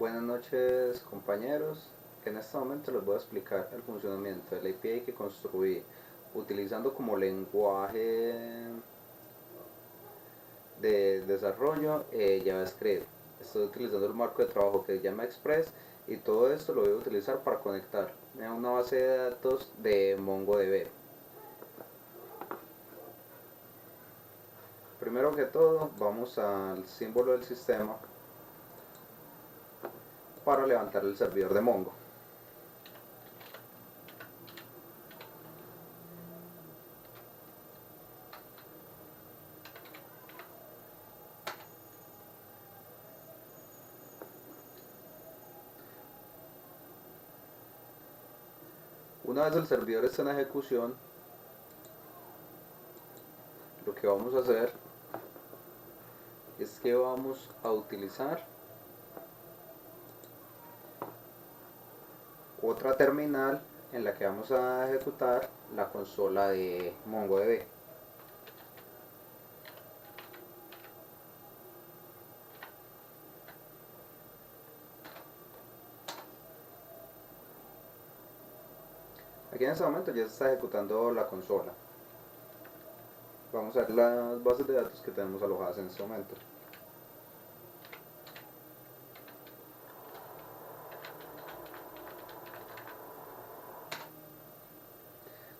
Buenas noches, compañeros. En este momento les voy a explicar el funcionamiento del API que construí utilizando como lenguaje de desarrollo JavaScript. Estoy utilizando el marco de trabajo que se llama Express y todo esto lo voy a utilizar para conectar a una base de datos de MongoDB. Primero que todo, vamos al símbolo del sistema para levantar el servidor de Mongo. Una vez el servidor está en ejecución, lo que vamos a hacer es que vamos a utilizar otra terminal en la que vamos a ejecutar la consola de MongoDB. Aquí en este momento ya se está ejecutando la consola. Vamos a ver las bases de datos que tenemos alojadas en este momento.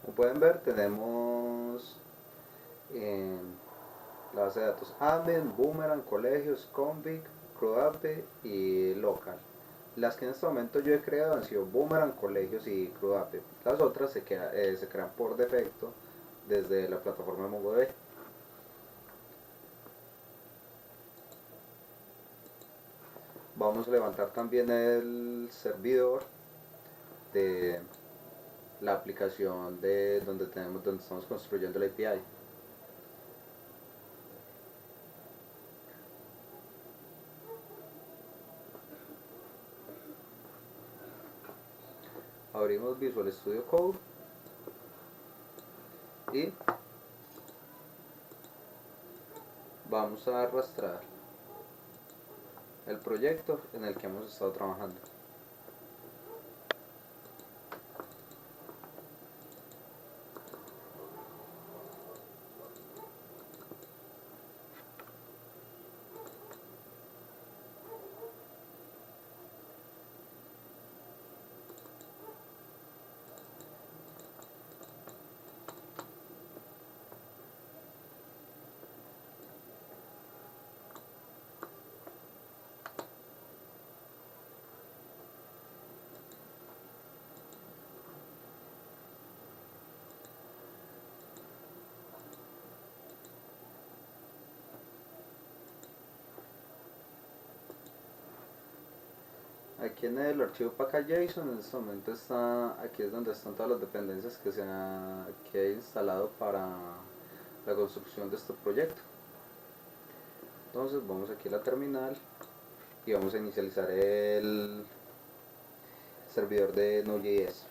Como pueden ver, tenemos la base de datos admin, boomerang, colegios, config, crudape y local. Las que en este momento yo he creado han sido boomerang, colegios y crudape. Las otras se crean por defecto desde la plataforma de MongoDB. Vamos a levantar también el servidor de la aplicación de donde estamos construyendo la API. Abrimos Visual Studio Code y vamos a arrastrar el proyecto en el que hemos estado trabajando. Aquí en el archivo package.json en este momento aquí es donde están todas las dependencias que he instalado para la construcción de este proyecto. Entonces vamos aquí a la terminal y vamos a inicializar el servidor de Node.js.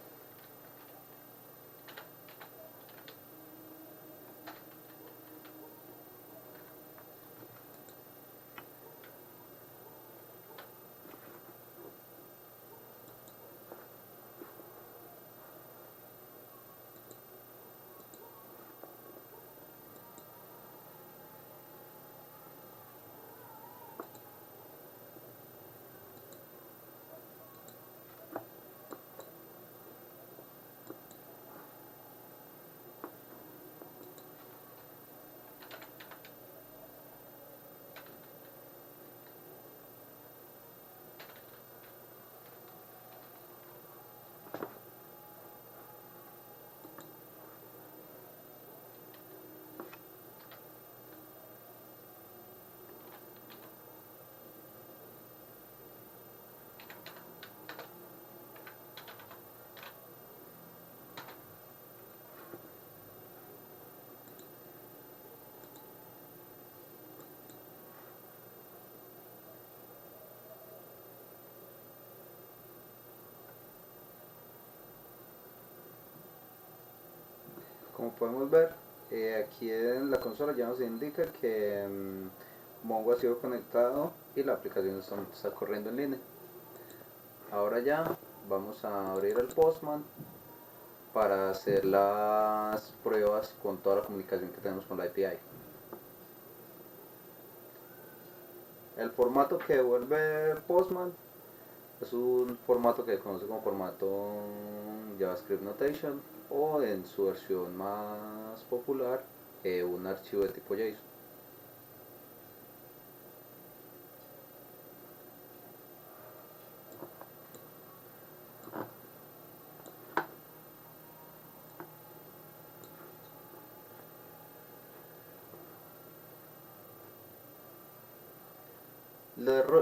Como podemos ver, aquí en la consola ya nos indica que Mongo ha sido conectado y la aplicación está corriendo en línea. Ahora ya vamos a abrir el Postman para hacer las pruebas con toda la comunicación que tenemos con la API. El formato que devuelve Postman es un formato que se conoce como formato JavaScript Notation o en su versión más popular un archivo de tipo JSON.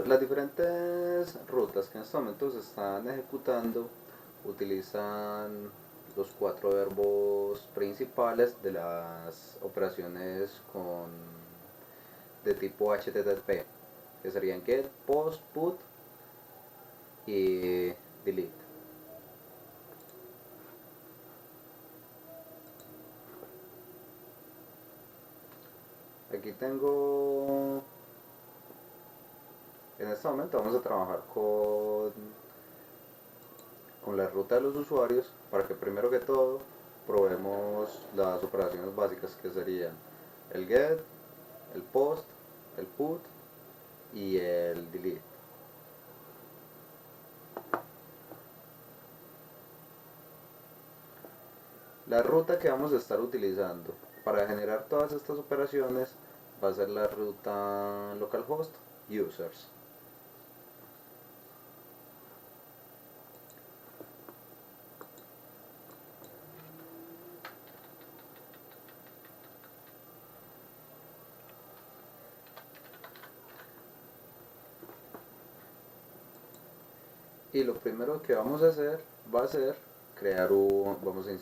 Las diferentes rutas que en estos momentos se están ejecutando utilizan los cuatro verbos principales de las operaciones de tipo HTTP, que serían get, post, put y delete. Aquí tengo, en este momento vamos a trabajar con la ruta de los usuarios para que primero que todo probemos las operaciones básicas que serían el get, el post, el put y el delete. La ruta que vamos a estar utilizando para generar todas estas operaciones va a ser la ruta localhost users. Y lo primero que vamos a hacer va a ser vamos a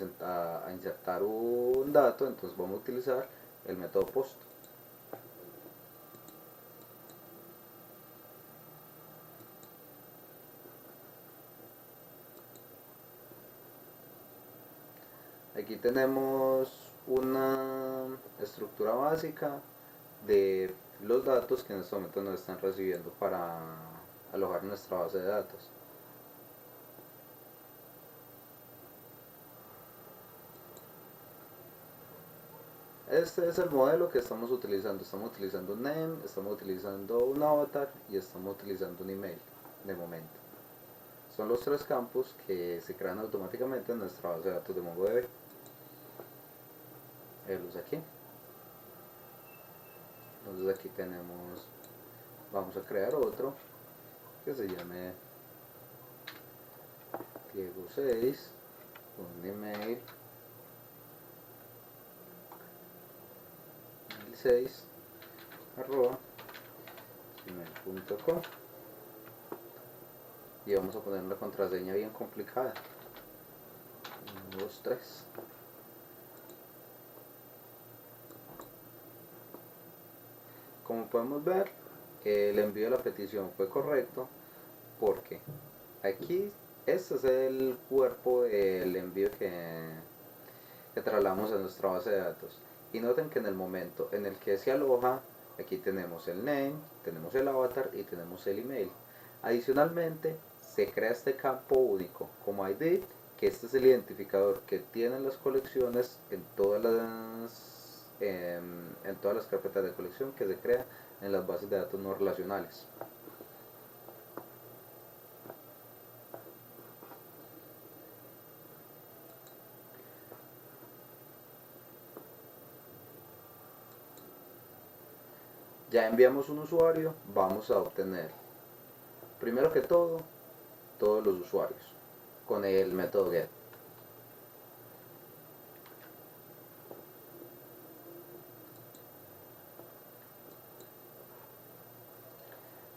insertar un dato, entonces vamos a utilizar el método post. Aquí tenemos una estructura básica de los datos que en este momento nos están recibiendo para alojar nuestra base de datos. Este es el modelo que estamos utilizando. Estamos utilizando un name, estamos utilizando un avatar y estamos utilizando un email de momento. Son los tres campos que se crean automáticamente en nuestra base de datos de MongoDB. Los aquí. Entonces aquí tenemos, vamos a crear otro que se llame Diego 6, un email 6 arroba gmail.com y vamos a poner una contraseña bien complicada. 1, 2, 3. Como podemos ver, el envío de la petición fue correcto porque aquí este es el cuerpo del envío que trasladamos a nuestra base de datos. Y noten que en el momento en el que se aloja, aquí tenemos el name, tenemos el avatar y tenemos el email. Adicionalmente, se crea este campo único como ID, que este es el identificador que tienen las colecciones en todas las carpetas de colección que se crean en las bases de datos no relacionales. Ya enviamos un usuario, vamos a obtener, primero que todo, todos los usuarios con el método get.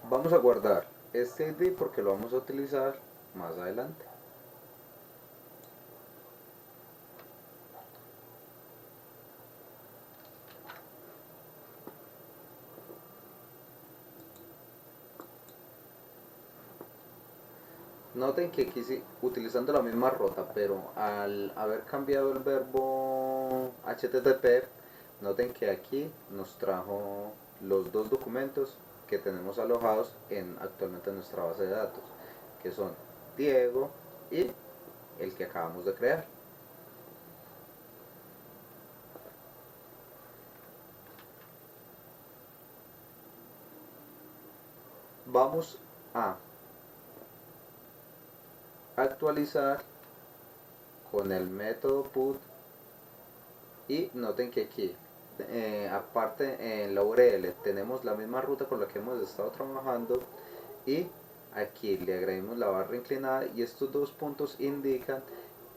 Vamos a guardar este ID porque lo vamos a utilizar más adelante. Noten que aquí sí, utilizando la misma ruta, pero al haber cambiado el verbo HTTP, noten que aquí nos trajo los dos documentos que tenemos alojados actualmente en nuestra base de datos, que son Diego y el que acabamos de crear. Vamos a actualizar con el método put y noten que aquí aparte en la URL tenemos la misma ruta con la que hemos estado trabajando y aquí le agregamos la barra inclinada y estos dos puntos indican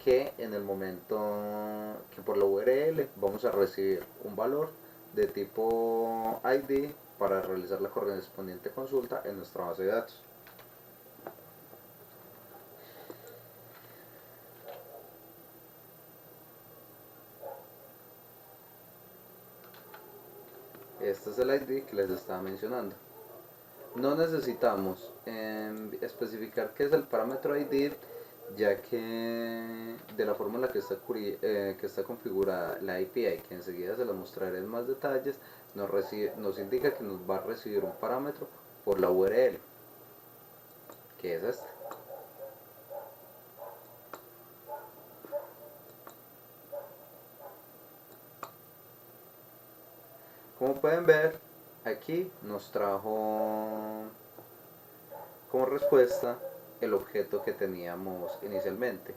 que en el momento que por la URL vamos a recibir un valor de tipo ID para realizar la correspondiente consulta en nuestra base de datos. Este es el ID que les estaba mencionando. No necesitamos especificar qué es el parámetro ID, ya que de la forma en la que está configurada la API, que enseguida se la mostraré en más detalles, nos indica que nos va a recibir un parámetro por la URL, que es este. Como pueden ver, aquí nos trajo como respuesta el objeto que teníamos inicialmente.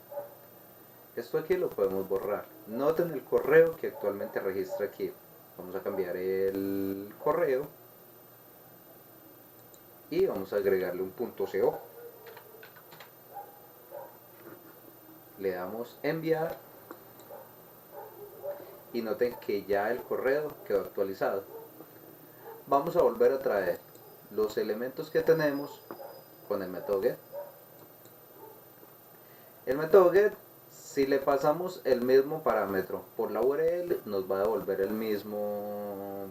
Esto aquí lo podemos borrar. Noten el correo que actualmente registra aquí. Vamos a cambiar el correo y vamos a agregarle un punto .co. Le damos enviar y noten que ya el correo quedó actualizado. Vamos a volver a traer los elementos que tenemos con el método get. El método get, si le pasamos el mismo parámetro por la URL, nos va a devolver el mismo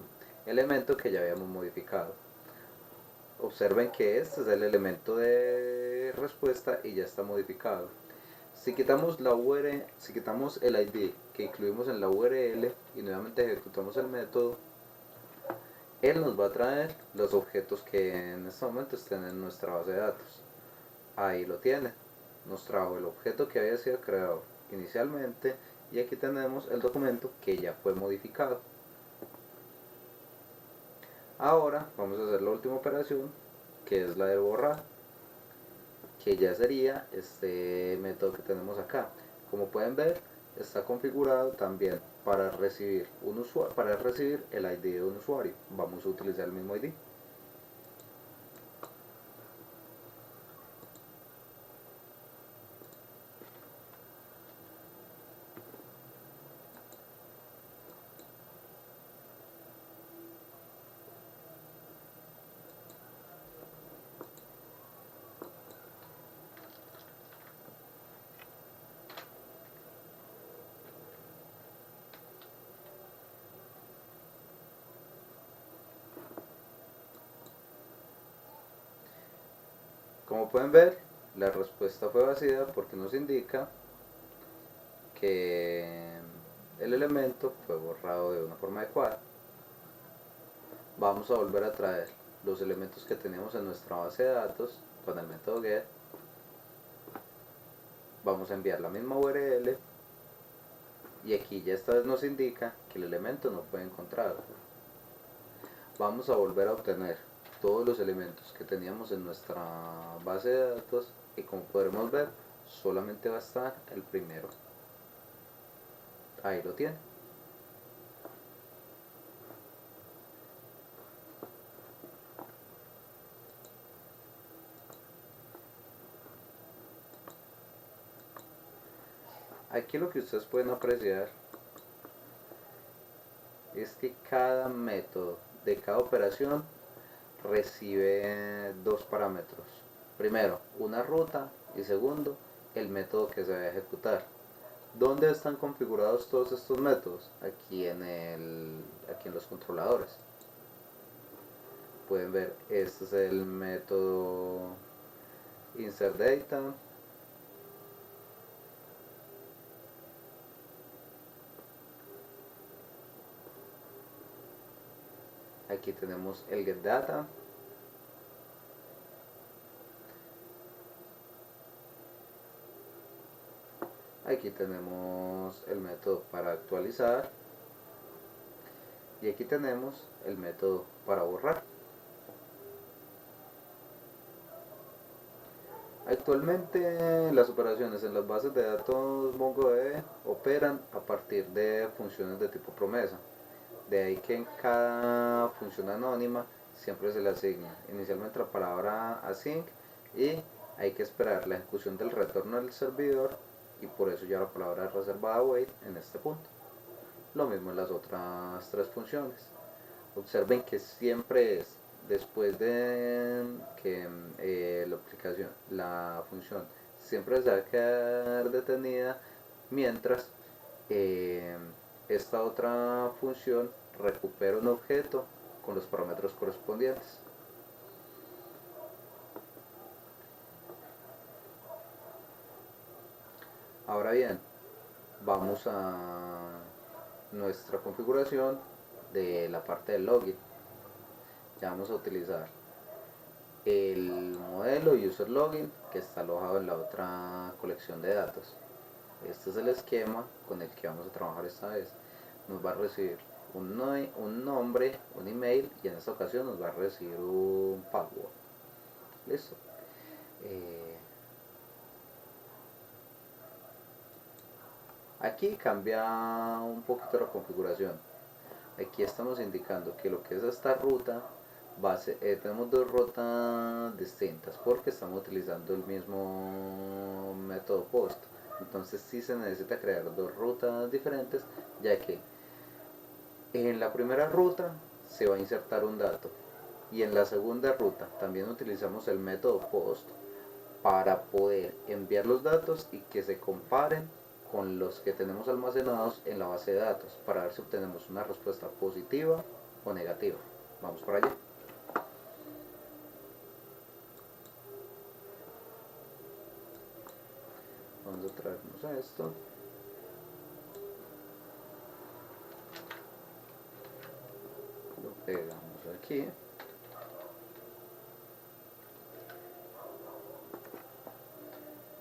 elemento que ya habíamos modificado. Observen que este es el elemento de respuesta y ya está modificado. Si quitamos la URL, si quitamos el ID que incluimos en la URL y nuevamente ejecutamos el método, él nos va a traer los objetos que en este momento estén en nuestra base de datos. Ahí lo tiene. Nos trajo el objeto que había sido creado inicialmente y aquí tenemos el documento que ya fue modificado. Ahora vamos a hacer la última operación, que es la de borrar, que ya sería este método que tenemos acá. Como pueden ver, está configurado también para recibir el ID de un usuario. Vamos a utilizar el mismo ID. Como pueden ver, la respuesta fue vacía porque nos indica que el elemento fue borrado de una forma adecuada. Vamos a volver a traer los elementos que teníamos en nuestra base de datos con el método get. Vamos a enviar la misma URL y aquí ya esta vez nos indica que el elemento no fue encontrado. Vamos a volver a obtener todos los elementos que teníamos en nuestra base de datos y como podremos ver solamente va a estar el primero. Ahí lo tiene. Aquí lo que ustedes pueden apreciar es que cada método de cada operación recibe dos parámetros. Primero, una ruta y segundo, el método que se va a ejecutar. ¿Dónde están configurados todos estos métodos? Aquí en los controladores. Pueden ver, este es el método insert data. Aquí tenemos el get data. Aquí tenemos el método para actualizar y aquí tenemos el método para borrar. Actualmente las operaciones en las bases de datos MongoDB operan a partir de funciones de tipo promesa. De ahí que en cada función anónima siempre se le asigna inicialmente la palabra async y hay que esperar la ejecución del retorno del servidor y por eso ya la palabra reservada wait en este punto. Lo mismo en las otras tres funciones. Observen que siempre es después de que la función siempre se va a quedar detenida mientras eh, esta otra función recupera un objeto con los parámetros correspondientes. Ahora bien, vamos a nuestra configuración de la parte del login. Ya vamos a utilizar el modelo user login que está alojado en la otra colección de datos. Este es el esquema con el que vamos a trabajar esta vez. Nos va a recibir un nombre, un email y en esta ocasión nos va a recibir un password. Listo. Eh, Aquí cambia un poquito la configuración. Aquí estamos indicando que lo que es esta ruta tenemos dos rutas distintas porque estamos utilizando el mismo método post. Entonces sí se necesita crear dos rutas diferentes, ya que en la primera ruta se va a insertar un dato y en la segunda ruta también utilizamos el método post para poder enviar los datos y que se comparen con los que tenemos almacenados en la base de datos para ver si obtenemos una respuesta positiva o negativa. Vamos por allá. Vamos a traernos a esto. Lo pegamos aquí.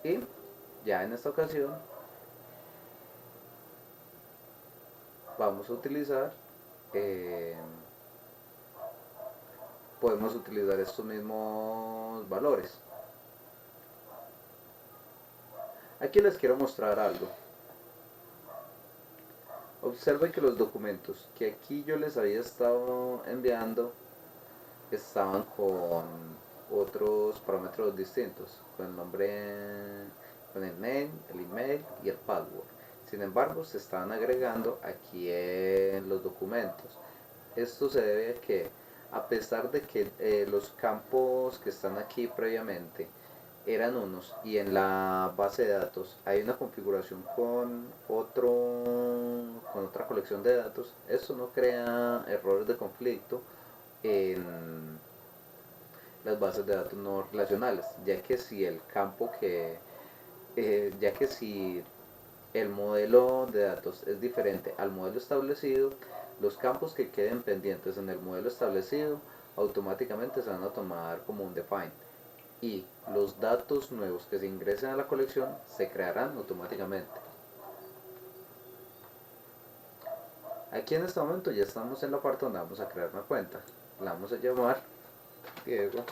Y ya en esta ocasión vamos a utilizar podemos utilizar estos mismos valores. Aquí les quiero mostrar algo. Observen que los documentos que aquí yo les había estado enviando estaban con otros parámetros distintos, con el nombre, con el name, el email y el password. Sin embargo, se estaban agregando aquí en los documentos. Esto se debe a que, a pesar de que los campos que están aquí previamente eran unos y en la base de datos hay una configuración con otra colección de datos, eso no crea errores de conflicto en las bases de datos no relacionales, ya que si el campo ya que si el modelo de datos es diferente al modelo establecido, los campos que queden pendientes en el modelo establecido automáticamente se van a tomar como un define y los datos nuevos que se ingresen a la colección se crearán automáticamente. Aquí en este momento ya estamos en la parte donde vamos a crear una cuenta. La vamos a llamar Diego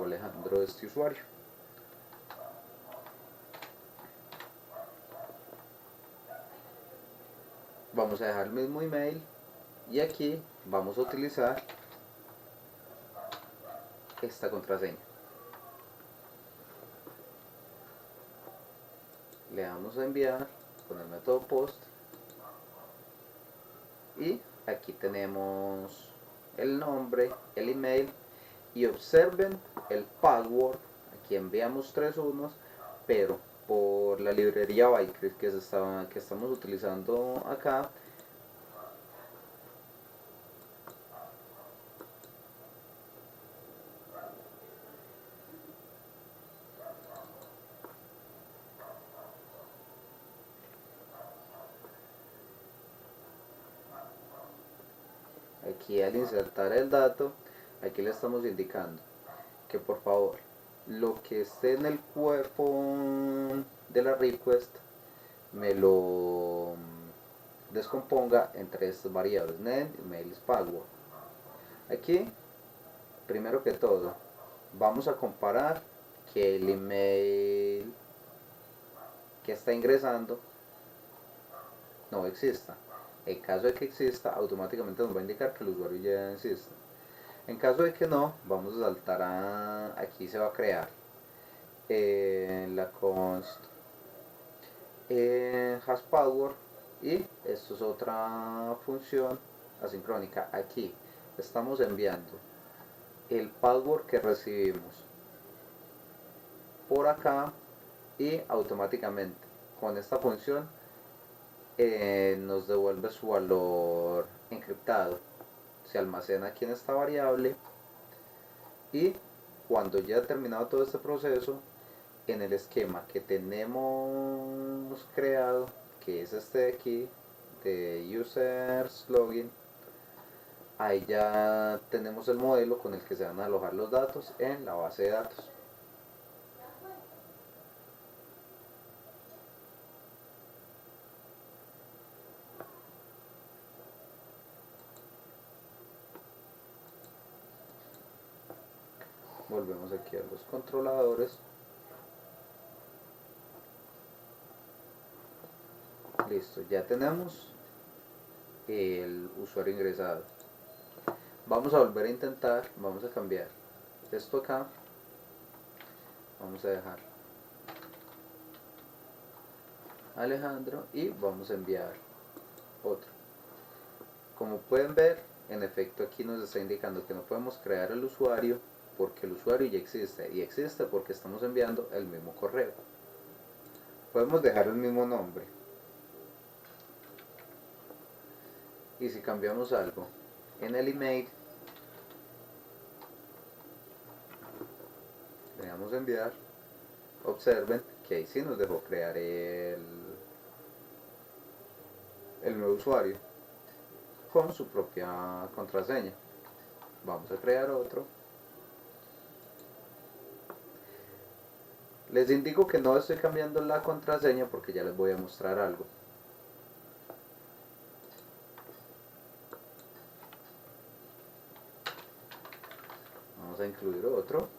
Alejandro, este usuario. Vamos a dejar el mismo email y aquí vamos a utilizar esta contraseña. Le damos a enviar con el método post y aquí tenemos el nombre, el email y observen el password. Aquí enviamos 3 unos, pero por la librería Bytecrypt que estamos utilizando acá, aquí al insertar el dato, aquí le estamos indicando que por favor lo que esté en el cuerpo de la request me lo descomponga entre estas variables, name, email, password. Aquí, primero que todo, vamos a comparar que el email que está ingresando no exista. En caso de que exista, automáticamente nos va a indicar que el usuario ya existe. En caso de que no, vamos a saltar a... aquí se va a crear la const hasPassword, y esto es otra función asincrónica. Aquí estamos enviando el password que recibimos por acá, y automáticamente con esta función nos devuelve su valor encriptado, se almacena aquí en esta variable, y cuando ya ha terminado todo este proceso, en el esquema que tenemos creado, que es este de aquí, de users login, ahí ya tenemos el modelo con el que se van a alojar los datos en la base de datos. Volvemos aquí a los controladores. Listo, ya tenemos el usuario ingresado. Vamos a volver a intentar, vamos a cambiar esto acá, vamos a dejar Alejandro y vamos a enviar otro. Como pueden ver, en efecto aquí nos está indicando que no podemos crear el usuario porque el usuario ya existe, y existe porque estamos enviando el mismo correo. Podemos dejar el mismo nombre, y si cambiamos algo en el email, le damos a enviar, observen que ahí sí nos dejó crear el nuevo usuario con su propia contraseña. Vamos a crear otro. Les indico que no estoy cambiando la contraseña porque ya les voy a mostrar algo. Vamos a incluir otro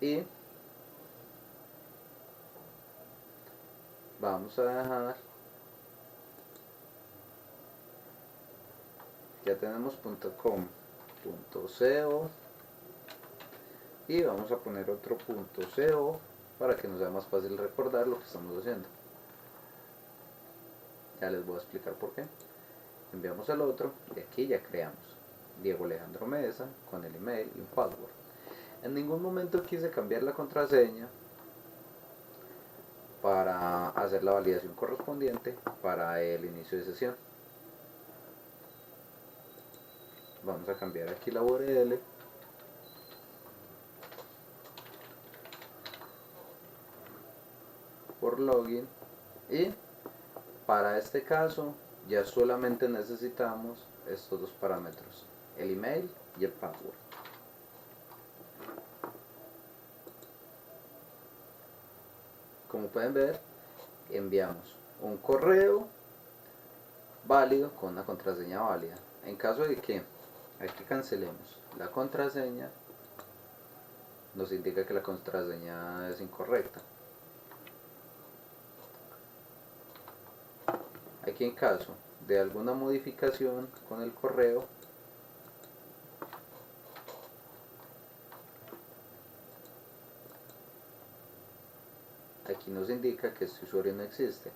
y vamos a dejar, ya tenemos .com.co, y vamos a poner otro .co para que nos sea más fácil recordar lo que estamos haciendo. Ya les voy a explicar por qué. Enviamos el otro y aquí ya creamos Diego Alejandro Mesa con el email y un password. En ningún momento quise cambiar la contraseña para hacer la validación correspondiente para el inicio de sesión. Vamos a cambiar aquí la URL por login, y para este caso ya solamente necesitamos estos dos parámetros, el email y el password. Como pueden ver, enviamos un correo válido con una contraseña válida. En caso de que aquí cancelemos la contraseña, nos indica que la contraseña es incorrecta. Aquí, en caso de alguna modificación con el correo, aquí nos indica que este usuario no existe.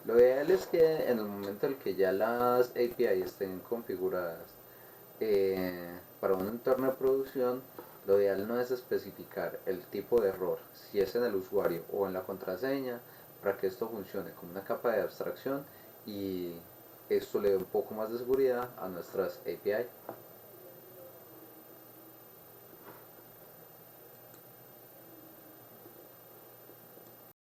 Lo ideal es que en el momento en que ya las API estén configuradas para un entorno de producción, lo ideal no es especificar el tipo de error, si es en el usuario o en la contraseña, para que esto funcione como una capa de abstracción y esto le dé un poco más de seguridad a nuestras API.